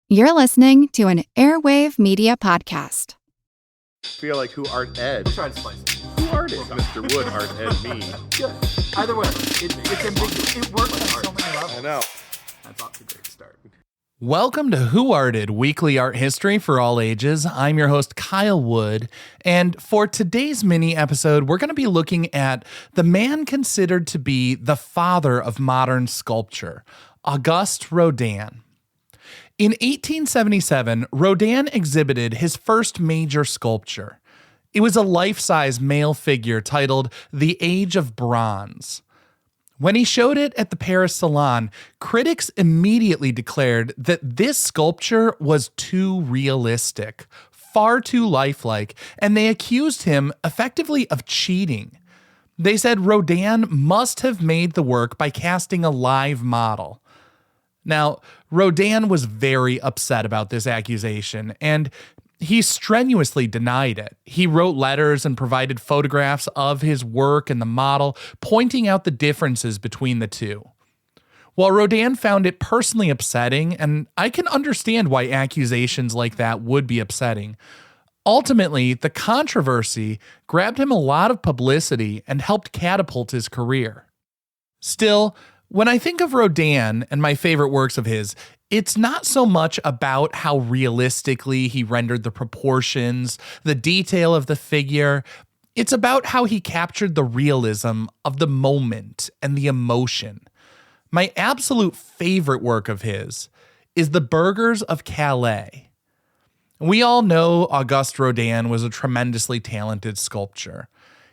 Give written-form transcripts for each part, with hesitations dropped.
You're listening to an Airwave Media Podcast. Feel like who art Ed? Try to slice it. Who art is Mr. Wood, art Ed me? Good. Either way, it's ambiguous. It works on so many levels. I know. That's off to a great start. Welcome to Who Arted, weekly art history for all ages. I'm your host, Kyle Wood, and for today's mini episode, we're going to be looking at the man considered to be the father of modern sculpture, Auguste Rodin. In 1877, Rodin exhibited his first major sculpture. It was a life-size male figure titled The Age of Bronze. When he showed it at the Paris Salon, critics immediately declared that this sculpture was too realistic, far too lifelike, and they accused him effectively of cheating. They said Rodin must have made the work by casting a live model. Now, Rodin was very upset about this accusation, and he strenuously denied it. He wrote letters and provided photographs of his work and the model, pointing out the differences between the two. While Rodin found it personally upsetting, and I can understand why accusations like that would be upsetting, ultimately, the controversy grabbed him a lot of publicity and helped catapult his career. Still, when I think of Rodin and my favorite works of his, it's not so much about how realistically he rendered the proportions, the detail of the figure. It's about how he captured the realism of the moment and the emotion. My absolute favorite work of his is the Burghers of Calais. We all know Auguste Rodin was a tremendously talented sculptor.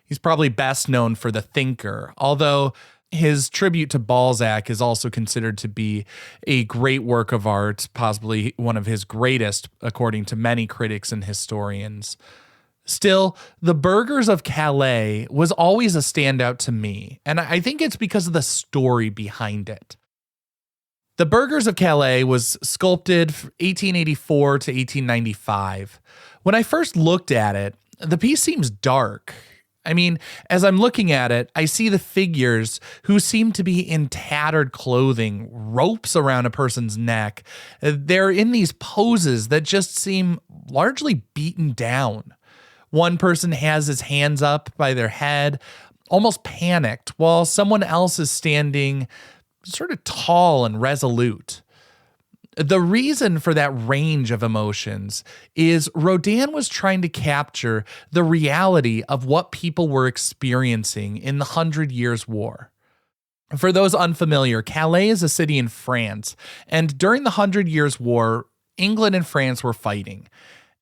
He's probably best known for The Thinker, although his tribute to Balzac is also considered to be a great work of art, possibly one of his greatest, according to many critics and historians. Still, the Burghers of Calais was always a standout to me, and I think it's because of the story behind it. The Burghers of Calais was sculpted from 1884 to 1895. When I first looked at it, the piece seems dark. I mean, as I'm looking at it, I see the figures who seem to be in tattered clothing, ropes around a person's neck. They're in these poses that just seem largely beaten down. One person has his hands up by their head, almost panicked, while someone else is standing sort of tall and resolute. The reason for that range of emotions is Rodin was trying to capture the reality of what people were experiencing in the 100 Years' War. For those unfamiliar, Calais is a city in France, and during the 100 Years' War, England and France were fighting.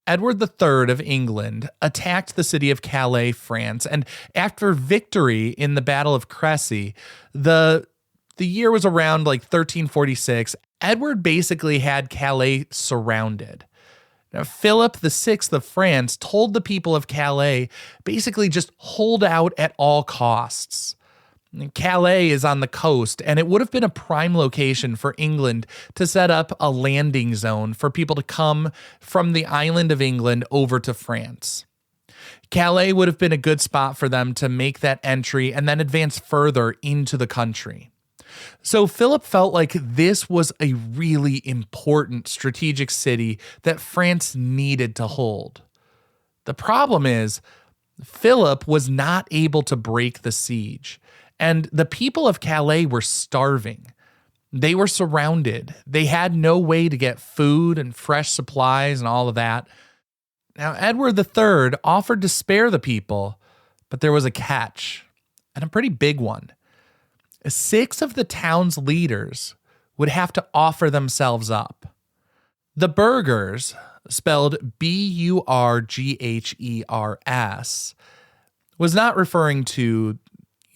Edward III of England attacked the city of Calais, France, and after victory in the Battle of Crécy, the year was around like 1346, Edward basically had Calais surrounded. Now, Philip VI of France told the people of Calais basically just hold out at all costs. Calais is on the coast, and it would have been a prime location for England to set up a landing zone for people to come from the island of England over to France. Calais would have been a good spot for them to make that entry and then advance further into the country. So Philip felt like this was a really important strategic city that France needed to hold. The problem is, Philip was not able to break the siege, and the people of Calais were starving. They were surrounded. They had no way to get food and fresh supplies and all of that. Now, Edward III offered to spare the people, but there was a catch, and a pretty big one. 6 of the town's leaders would have to offer themselves up. The burghers, spelled Burghers, was not referring to,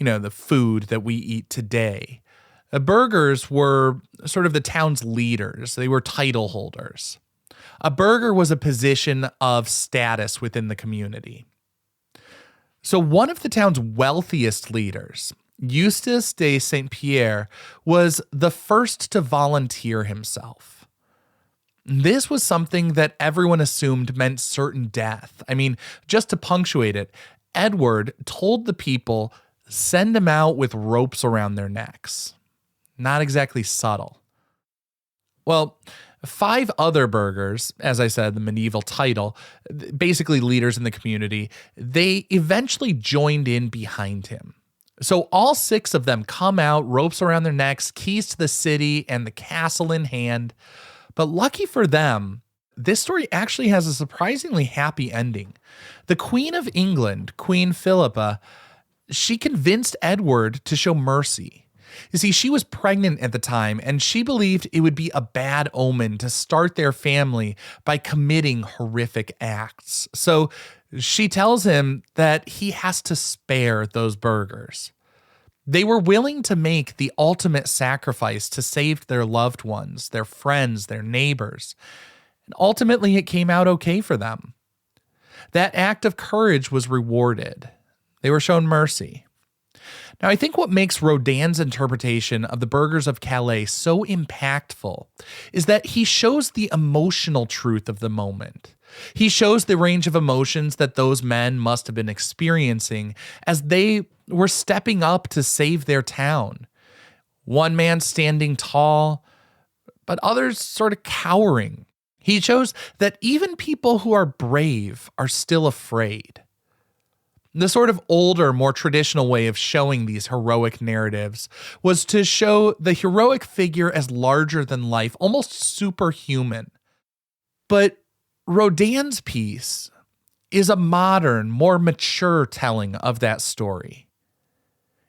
the food that we eat today. The burghers were sort of the town's leaders. They were title holders. A burgher was a position of status within the community. So one of the town's wealthiest leaders, Eustace de Saint-Pierre, was the first to volunteer himself. This was something that everyone assumed meant certain death. I mean, just to punctuate it, Edward told the people, send them out with ropes around their necks. Not exactly subtle. Well, 5 other burghers, as I said, the medieval title, basically leaders in the community, they eventually joined in behind him. So all 6 of them come out, ropes around their necks, keys to the city, and the castle in hand. But lucky for them, this story actually has a surprisingly happy ending. The Queen of England, Queen Philippa, she convinced Edward to show mercy. You see, she was pregnant at the time, and she believed it would be a bad omen to start their family by committing horrific acts. So she tells him that he has to spare those burghers. They were willing to make the ultimate sacrifice to save their loved ones, their friends, their neighbors. And ultimately, it came out okay for them. That act of courage was rewarded. They were shown mercy. Now, I think what makes Rodin's interpretation of the Burghers of Calais so impactful is that he shows the emotional truth of the moment. He shows the range of emotions that those men must have been experiencing as they were stepping up to save their town. One man standing tall, but others sort of cowering. He shows that even people who are brave are still afraid. The sort of older, more traditional way of showing these heroic narratives was to show the heroic figure as larger than life, almost superhuman. But Rodin's piece is a modern, more mature telling of that story.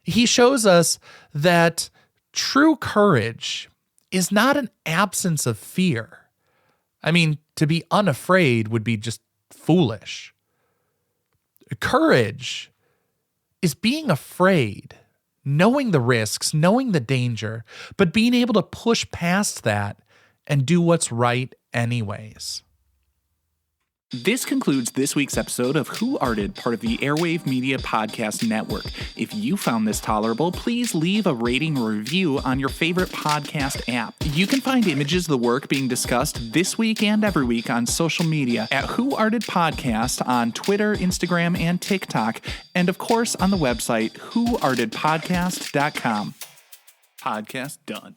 He shows us that true courage is not an absence of fear. I mean, to be unafraid would be just foolish. Courage is being afraid, knowing the risks, knowing the danger, but being able to push past that and do what's right anyways. This concludes this week's episode of Who Arted, part of the Airwave Media Podcast Network. If you found this tolerable, please leave a rating or review on your favorite podcast app. You can find images of the work being discussed this week and every week on social media at Who Arted Podcast on Twitter, Instagram, and TikTok, and of course on the website whoartedpodcast.com. Podcast done.